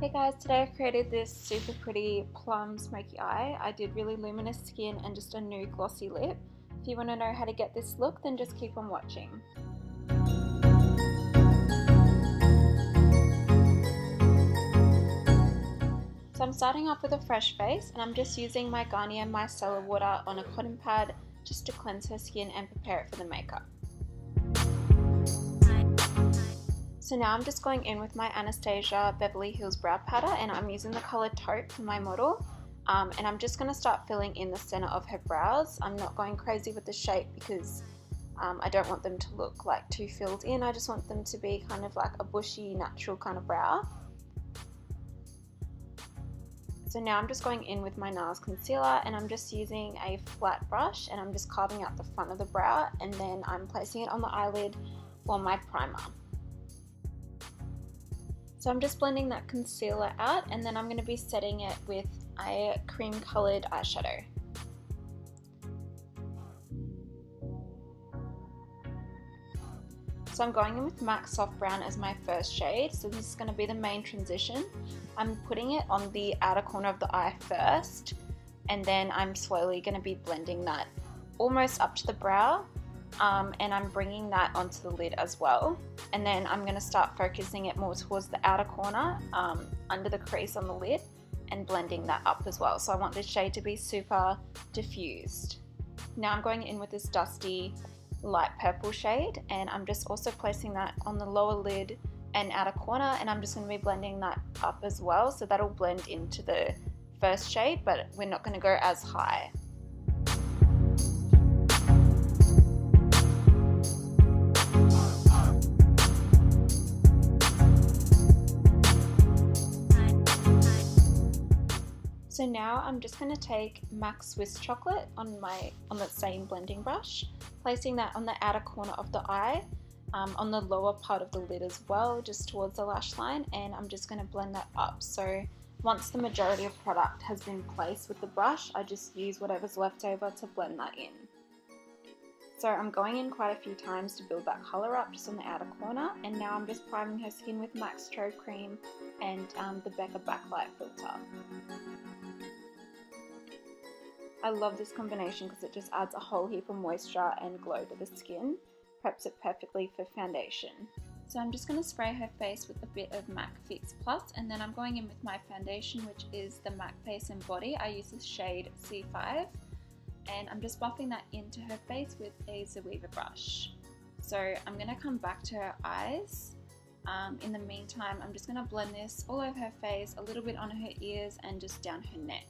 Hey guys, today I created this super pretty plum smoky eye. I did really luminous skin and just a nude glossy lip. If you want to know how to get this look, then just keep on watching. So I'm starting off with a fresh face and I'm just using my Garnier micellar water on a cotton pad just to cleanse her skin and prepare it for the makeup. So now I'm just going in with my Anastasia Beverly Hills Brow Powder and I'm using the color Taupe for my model. And I'm just going to start filling in the center of her brows. I'm not going crazy with the shape because I don't want them to look like too filled in. I just want them to be kind of like a bushy, natural kind of brow. So now I'm just going in with my Nars concealer and I'm just using a flat brush and I'm just carving out the front of the brow and then I'm placing it on the eyelid for my primer. So I'm just blending that concealer out and then I'm going to be setting it with a cream coloured eyeshadow. So I'm going in with MAC Soft Brown as my first shade, so this is going to be the main transition. I'm putting it on the outer corner of the eye first and then I'm slowly going to be blending that almost up to the brow. And I'm bringing that onto the lid as well, and then I'm going to start focusing it more towards the outer corner under the crease on the lid and blending that up as well. So I want this shade to be super diffused. Now I'm going in with this dusty light purple shade and I'm just also placing that on the lower lid and outer corner, and I'm just going to be blending that up as well, so that'll blend into the first shade but we're not going to go as high. So now I'm just going to take MAC Swiss Chocolate on the same blending brush, placing that on the outer corner of the eye, on the lower part of the lid as well, just towards the lash line, and I'm just going to blend that up. So once the majority of product has been placed with the brush, I just use whatever's left over to blend that in. So I'm going in quite a few times to build that colour up just on the outer corner, and now I'm just priming her skin with MAC Strobe Cream and the Becca Backlight filter. I love this combination because it just adds a whole heap of moisture and glow to the skin, preps it perfectly for foundation. So I'm just going to spray her face with a bit of MAC Fix Plus, and then I'm going in with my foundation, which is the MAC Face and Body. I use the shade C5, and I'm just buffing that into her face with a Zoeva brush. So I'm going to come back to her eyes. In the meantime, I'm just going to blend this all over her face, a little bit on her ears, and just down her neck.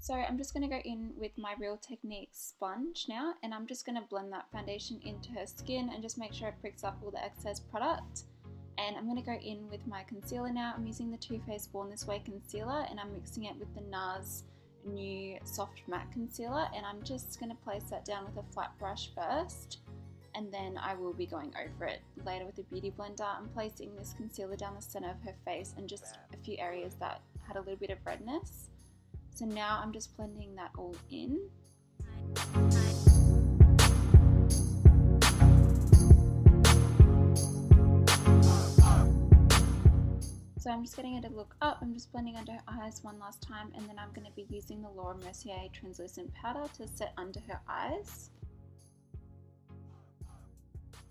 So I'm just going to go in with my Real Technique sponge now, and I'm just going to blend that foundation into her skin and just make sure it pricks up all the excess product. And I'm going to go in with my concealer now. I'm using the Too Faced Born This Way concealer and I'm mixing it with the Nars new soft matte concealer, and I'm just going to place that down with a flat brush first, and then I will be going over it later with a beauty blender. I'm placing this concealer down the center of her face and just a few areas that had a little bit of redness. So now I'm just blending that all in. So I'm just getting her to look up. I'm just blending under her eyes one last time, and then I'm going to be using the Mercier translucent powder to set under her eyes.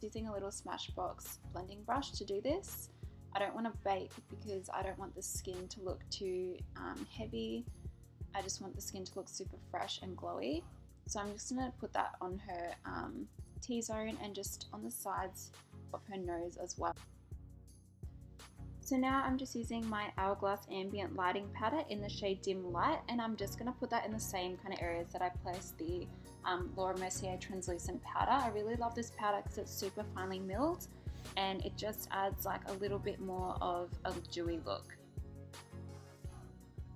Using a little Smashbox blending brush to do this. I don't want to bake because I don't want the skin to look too heavy. I just want the skin to look super fresh and glowy. So I'm just going to put that on her T-zone and just on the sides of her nose as well. So now I'm just using my Hourglass ambient lighting powder in the shade Dim Light, and I'm just going to put that in the same kind of areas that I placed the Mercier translucent powder. I really love this powder because it's super finely milled and it just adds like a little bit more of a dewy look.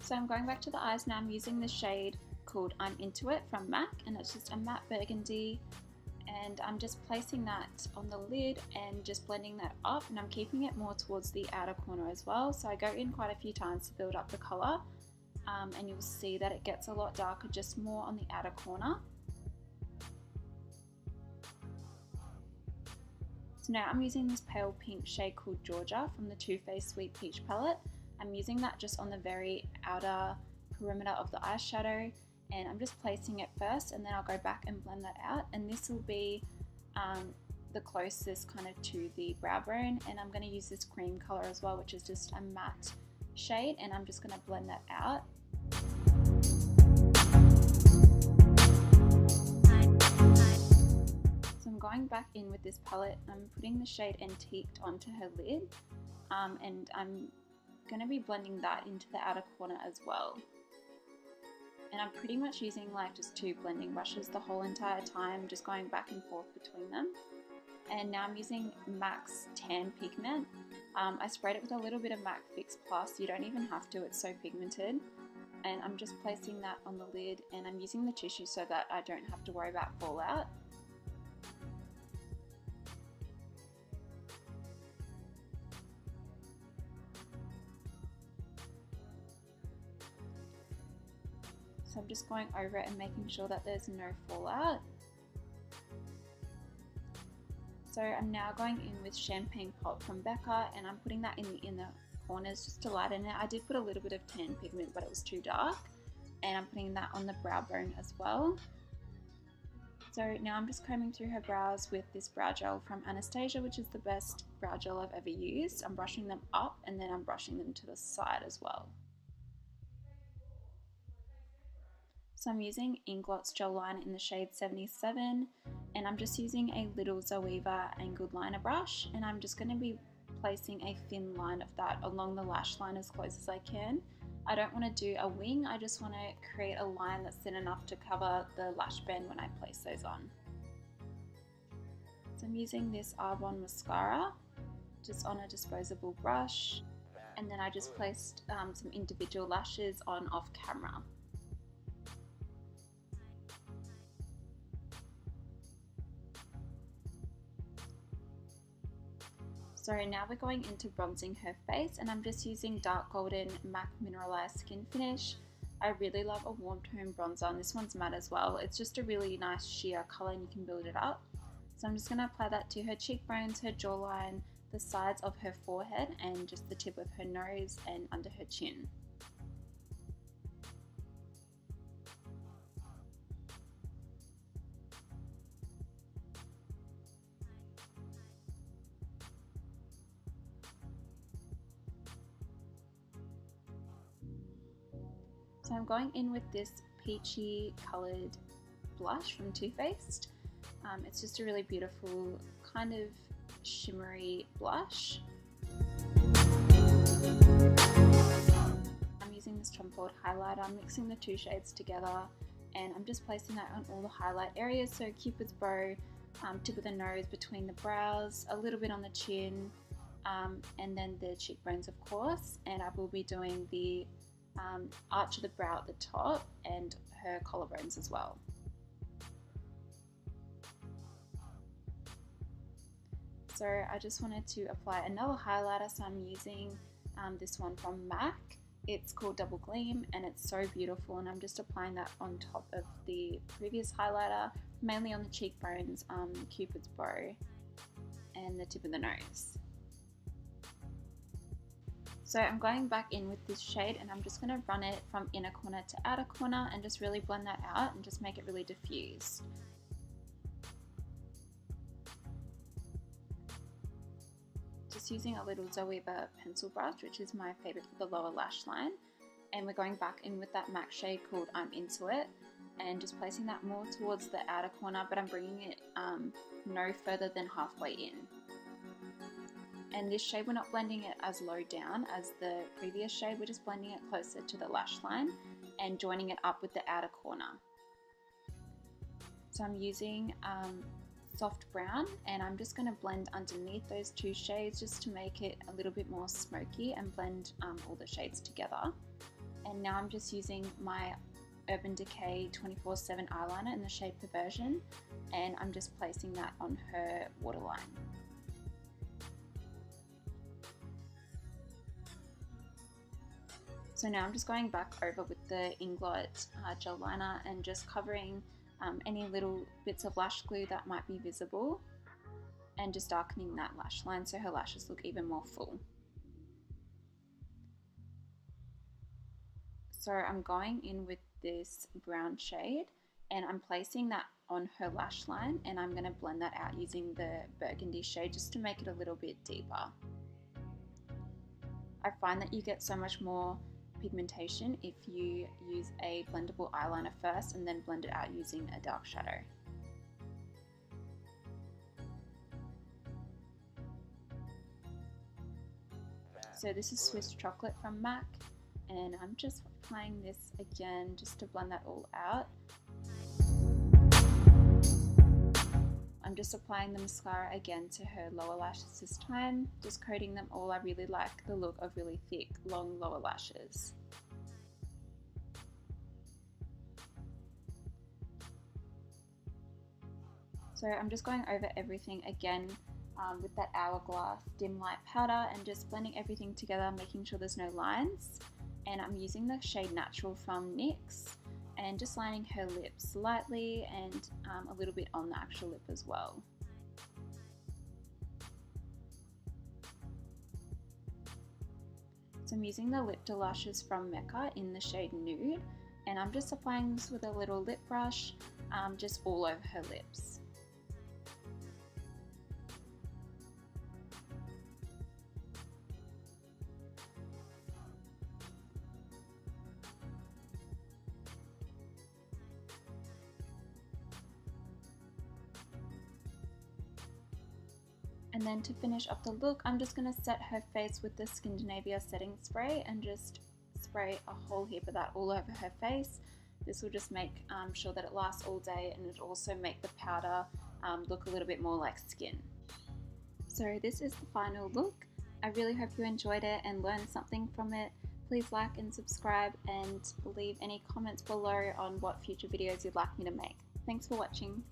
So I'm going back to the eyes now. I'm using the shade called I'm Into It from MAC, and it's just a matte burgundy, and I'm just placing that on the lid and just blending that up, and I'm keeping it more towards the outer corner as well. So I go in quite a few times to build up the colour, and you'll see that it gets a lot darker just more on the outer corner. So now I'm using this pale pink shade called Georgia from the Too Faced Sweet Peach palette. I'm using that just on the very outer perimeter of the eyeshadow, and I'm just placing it first, and then I'll go back and blend that out, and this will be the closest kind of to the brow bone. And I'm going to use this cream color as well, which is just a matte shade, and I'm just going to blend that out. So I'm going back in with this palette. I'm putting the shade Antiqued onto her lid, and I'm going to be blending that into the outer corner as well. And I'm pretty much using like just two blending brushes the whole entire time, just going back and forth between them. And now I'm using MAC's Tan Pigment. I sprayed it with a little bit of MAC Fix Plus. You don't even have to, it's so pigmented. And I'm just placing that on the lid, and I'm using the tissue so that I don't have to worry about fallout. So I'm just going over it and making sure that there's no fallout. So I'm now going in with Champagne Pop from Becca, and I'm putting that in the inner corners just to lighten it. I did put a little bit of tan pigment, but it was too dark. And I'm putting that on the brow bone as well. So now I'm just combing through her brows with this brow gel from Anastasia, which is the best brow gel I've ever used. I'm brushing them up, and then I'm brushing them to the side as well. So I'm using Inglot's gel liner in the shade 77, and I'm just using a little Zoeva angled liner brush, and I'm just going to be placing a thin line of that along the lash line as close as I can. I don't want to do a wing, I just want to create a line that's thin enough to cover the lash band when I place those on. So I'm using this Arbonne mascara just on a disposable brush, and then I just placed some individual lashes on off camera. So now we're going into bronzing her face, and I'm just using dark golden MAC Mineralized Skin Finish. I really love a warm tone bronzer, and this one's matte as well. It's just a really nice sheer color, and you can build it up. So I'm just going to apply that to her cheekbones, her jawline, the sides of her forehead, and just the tip of her nose and under her chin. So I'm going in with this peachy coloured blush from Too Faced. It's just a really beautiful kind of shimmery blush. I'm using this Trumpered highlighter. I'm mixing the two shades together, and I'm just placing that on all the highlight areas. So Cupid's bow, tip of the nose, between the brows, a little bit on the chin, and then the cheekbones of course. And I will be doing the arch of the brow at the top and her collarbones as well. So I just wanted to apply another highlighter, so I'm using this one from MAC. It's called Double Gleam, and it's so beautiful, and I'm just applying that on top of the previous highlighter, mainly on the cheekbones, Cupid's bow, and the tip of the nose. So I'm going back in with this shade, and I'm just going to run it from inner corner to outer corner and just really blend that out and just make it really diffused. Just using a little Zoeva pencil brush, which is my favourite for the lower lash line, and we're going back in with that MAC shade called I'm Into It, and just placing that more towards the outer corner, but I'm bringing it no further than halfway in. And this shade, we're not blending it as low down as the previous shade, we're just blending it closer to the lash line and joining it up with the outer corner. So I'm using soft brown, and I'm just going to blend underneath those two shades just to make it a little bit more smoky and blend all the shades together. And now I'm just using my Urban Decay 24/7 eyeliner in the shade Perversion, and I'm just placing that on her waterline. So now I'm just going back over with the Inglot gel liner and just covering any little bits of lash glue that might be visible, and just darkening that lash line so her lashes look even more full. So I'm going in with this brown shade and I'm placing that on her lash line, and I'm going to blend that out using the burgundy shade just to make it a little bit deeper. I find that you get so much more pigmentation if you use a blendable eyeliner first and then blend it out using a dark shadow. So this is Swiss Chocolate from MAC, and I'm just applying this again just to blend that all out. I'm just applying the mascara again to her lower lashes this time, just coating them all. I really like the look of really thick, long lower lashes. So I'm just going over everything again with that Hourglass dim light powder and just blending everything together, making sure there's no lines. And I'm using the shade Natural from NYX and just lining her lips lightly and a little bit on the actual lip as well. So I'm using the lip lashes from Mecca in the shade Nude, and I'm just applying this with a little lip brush just all over her lips. And then to finish up the look, I'm just going to set her face with the Scandinavia setting spray and just spray a whole heap of that all over her face. This will just make sure that it lasts all day, and it also make the powder look a little bit more like skin. So this is the final look. I really hope you enjoyed it and learned something from it. Please like and subscribe and leave any comments below on what future videos you'd like me to make. Thanks for watching.